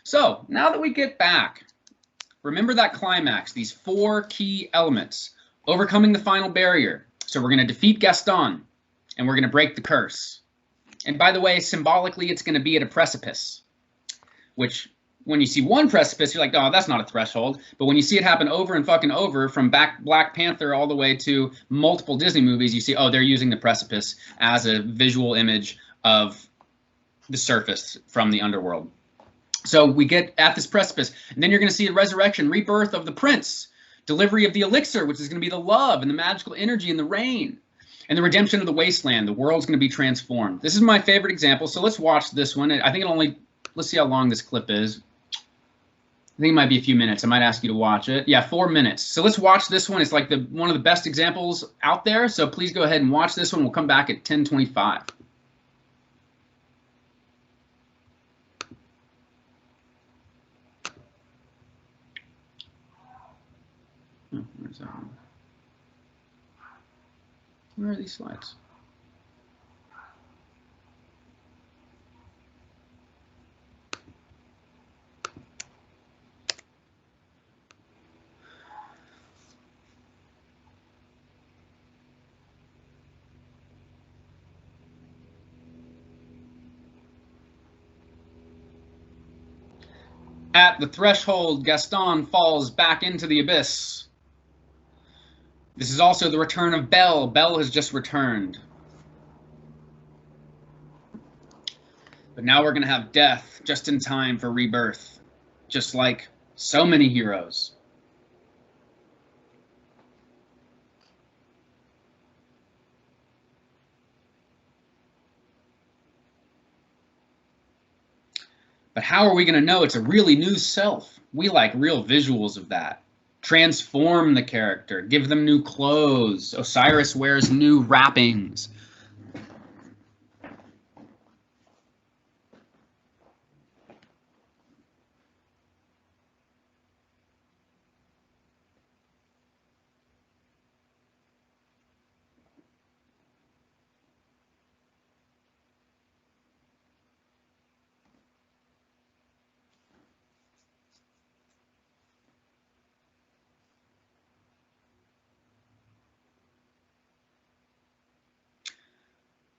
So now that we get back, remember that climax, these 4 key elements, overcoming the final barrier. So we're going to defeat Gaston, and we're going to break the curse. And by the way, symbolically, it's going to be at a precipice, which when you see one precipice, you're like, oh, that's not a threshold. But when you see it happen over and fucking over, from Black Panther all the way to multiple Disney movies, you see, oh, they're using the precipice as a visual image of the surface from the underworld. So we get at this precipice, and then you're going to see a resurrection, rebirth of the prince, delivery of the elixir, which is going to be the love and the magical energy and the rain, and the redemption of the wasteland. The world's going to be transformed. This is my favorite example, so let's watch this one. I think let's see how long this clip is. I think it might be a few minutes. I might ask you to watch it. Yeah, 4 minutes. So let's watch this one. It's like one of the best examples out there, so please go ahead and watch this one. We'll come back at 10:25. Oh, where's that one? Where are these slides? At the threshold, Gaston falls back into the abyss. This is also the return of Belle. Belle has just returned. But now we're going to have death just in time for rebirth, just like so many heroes. But how are we going to know it's a really new self? We like real visuals of that. Transform the character, give them new clothes. Osiris wears new wrappings.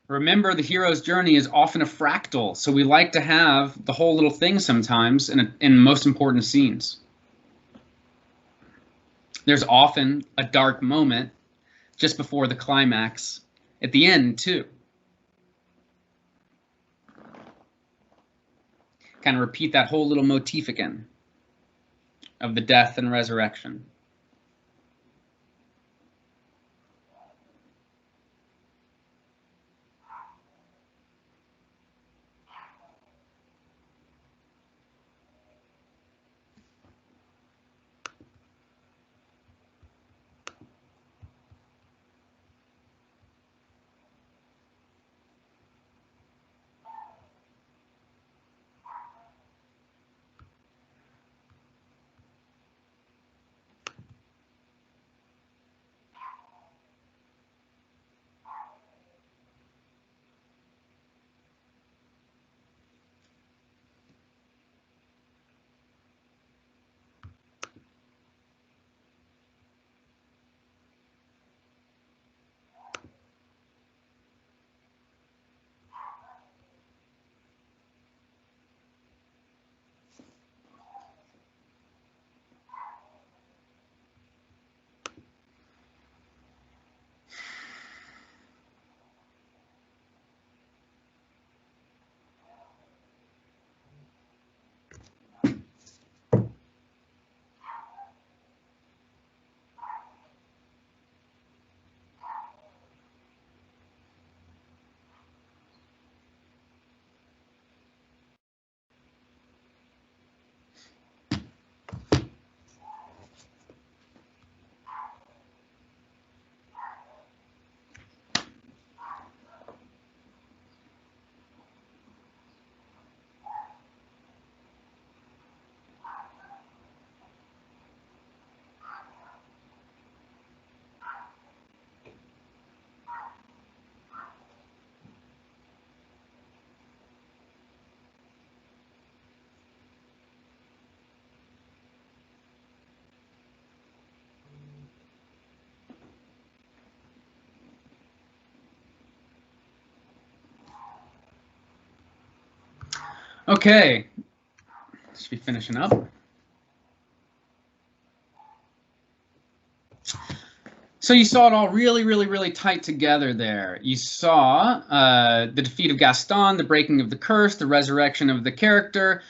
Remember, the hero's journey is often a fractal, so we like to have the whole little thing sometimes in most important scenes. There's often a dark moment just before the climax at the end, too. Kind of repeat that whole little motif again of the death and resurrection. Okay, should be finishing up. So you saw it all really, really, really tight together there. You saw the defeat of Gaston, the breaking of the curse, the resurrection of the character,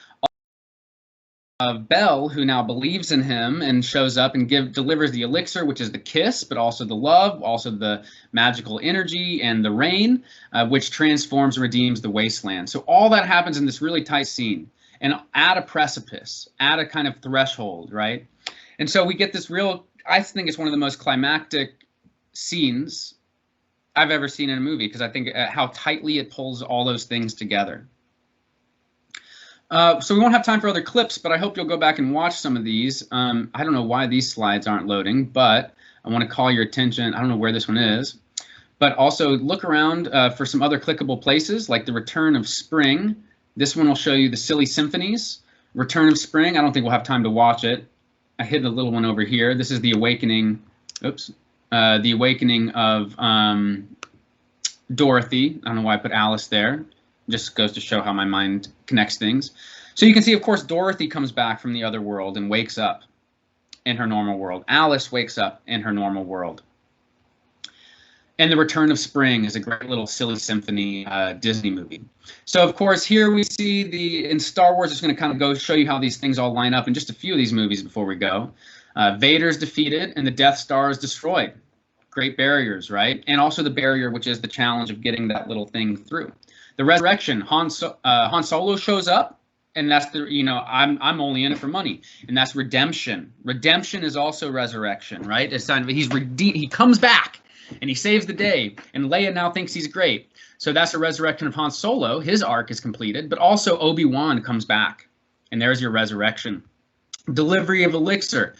of Belle, who now believes in him and shows up and delivers the elixir, which is the kiss, but also the love, also the magical energy and the rain, which transforms and redeems the wasteland. So all that happens in this really tight scene, and at a precipice, at a kind of threshold, right? And so we get this real, I think it's one of the most climactic scenes I've ever seen in a movie, because I think how tightly it pulls all those things together. So we won't have time for other clips, but I hope you'll go back and watch some of these. I don't know why these slides aren't loading, but I want to call your attention. I don't know where this one is, but also look around for some other clickable places, like the Return of Spring. This one will show you the Silly Symphonies. Return of Spring, I don't think we'll have time to watch it. I hid a little one over here. This is the awakening, the awakening of Dorothy. I don't know why I put Alice there. Just goes to show how my mind connects things. So you can see, of course, Dorothy comes back from the other world and wakes up in her normal world. Alice wakes up in her normal world. And The Return of Spring is a great little silly symphony Disney movie. So, of course, here we see in Star Wars, it's going to kind of go show you how these things all line up in just a few of these movies before we go. Vader's defeated and the Death Star is destroyed. Great barriers, right? And also the barrier, which is the challenge of getting that little thing through. The resurrection, Han Solo shows up, and that's the, I'm only in it for money, and that's redemption. Redemption is also resurrection, right? It's time he comes back and he saves the day, and Leia now thinks he's great. So that's a resurrection of Han Solo. His arc is completed, but also Obi-Wan comes back, and there's your resurrection. Delivery of elixir.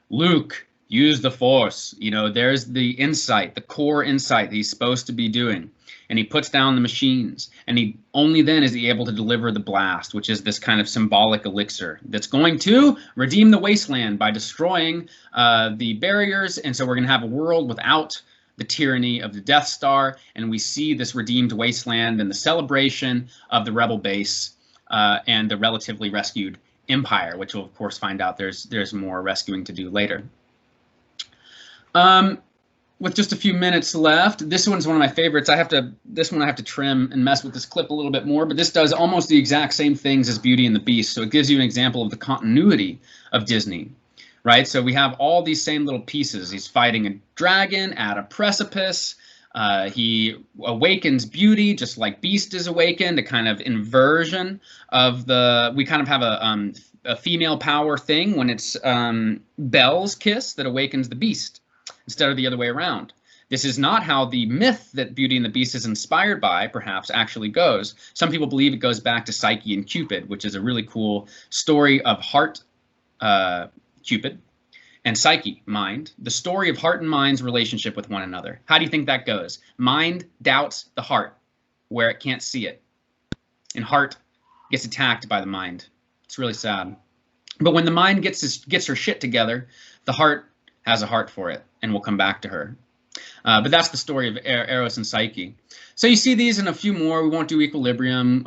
Luke, use the Force. There's the insight, the core insight that he's supposed to be doing. And he puts down the machines, and he only then is he able to deliver the blast, which is this kind of symbolic elixir that's going to redeem the wasteland by destroying the barriers. And so we're going to have a world without the tyranny of the Death Star, and we see this redeemed wasteland and the celebration of the rebel base and the relatively rescued Empire, which we'll of course find out there's more rescuing to do later. With just a few minutes left, this one's one of my favorites. This one I have to trim and mess with this clip a little bit more, but this does almost the exact same things as Beauty and the Beast. So it gives you an example of the continuity of Disney, right? So we have all these same little pieces. He's fighting a dragon at a precipice. He awakens Beauty, just like Beast is awakened, a kind of inversion of we kind of have a female power thing when it's Belle's kiss that awakens the Beast, instead of the other way around. This is not how the myth that Beauty and the Beast is inspired by, perhaps, actually goes. Some people believe it goes back to Psyche and Cupid, which is a really cool story of heart, Cupid, and Psyche, mind. The story of heart and mind's relationship with one another. How do you think that goes? Mind doubts the heart where it can't see it. And heart gets attacked by the mind. It's really sad. But when the mind gets her shit together, the heart has a heart for it, and we'll come back to her. But that's the story of Eros and Psyche. So you see these and a few more. We won't do Equilibrium.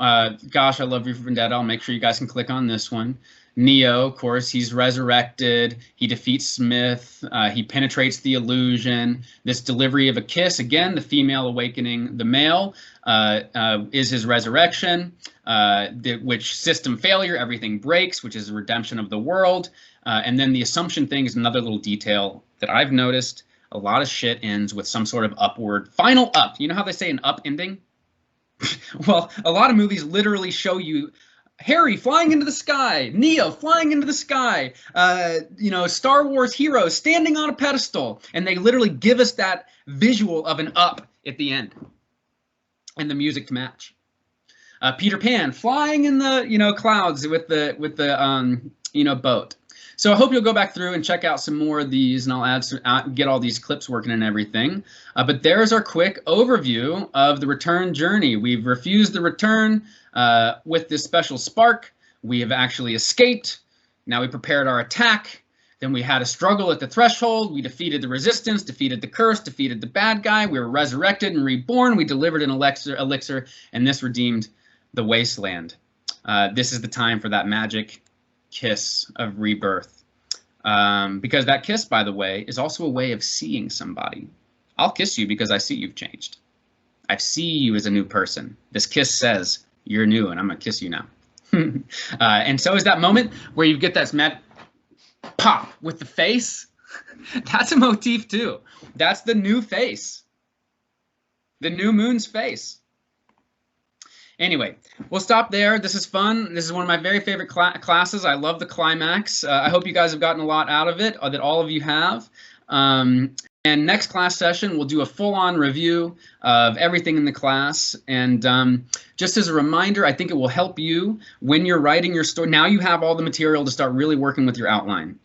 Gosh, I love V for Vendetta. I'll make sure you guys can click on this one. Neo, of course, he's resurrected. He defeats Smith. He penetrates the illusion. This delivery of a kiss, again, the female awakening the male, is his resurrection, which system failure, everything breaks, which is the redemption of the world. And then the assumption thing is another little detail that I've noticed. A lot of shit ends with some sort of upward, final up. You know how they say an up ending? Well, a lot of movies literally show you Harry flying into the sky, Neo flying into the sky, Star Wars heroes standing on a pedestal, and they literally give us that visual of an up at the end, and the music to match. Peter Pan flying in the clouds with the boat. So I hope you'll go back through and check out some more of these, and I'll get all these clips working and everything. But there's our quick overview of the return journey. We've refused the return with this special spark. We have actually escaped. Now we prepared our attack. Then we had a struggle at the threshold. We defeated the resistance, defeated the curse, defeated the bad guy. We were resurrected and reborn. We delivered an elixir, and this redeemed the wasteland. this is the time for that magic kiss of rebirth. Because that kiss, by the way, is also a way of seeing somebody. I'll kiss you because I see you've changed. I see you as a new person. This kiss says you're new, and I'm gonna kiss you now. And so is that moment where you get that mad pop with the face. That's a motif too. That's the new face. The new moon's face. Anyway, we'll stop there. This is fun. This is one of my very favorite classes. I love the climax. I hope you guys have gotten a lot out of it, or that all of you have. And next class session, we'll do a full-on review of everything in the class. And just as a reminder, I think it will help you when you're writing your story. Now you have all the material to start really working with your outline.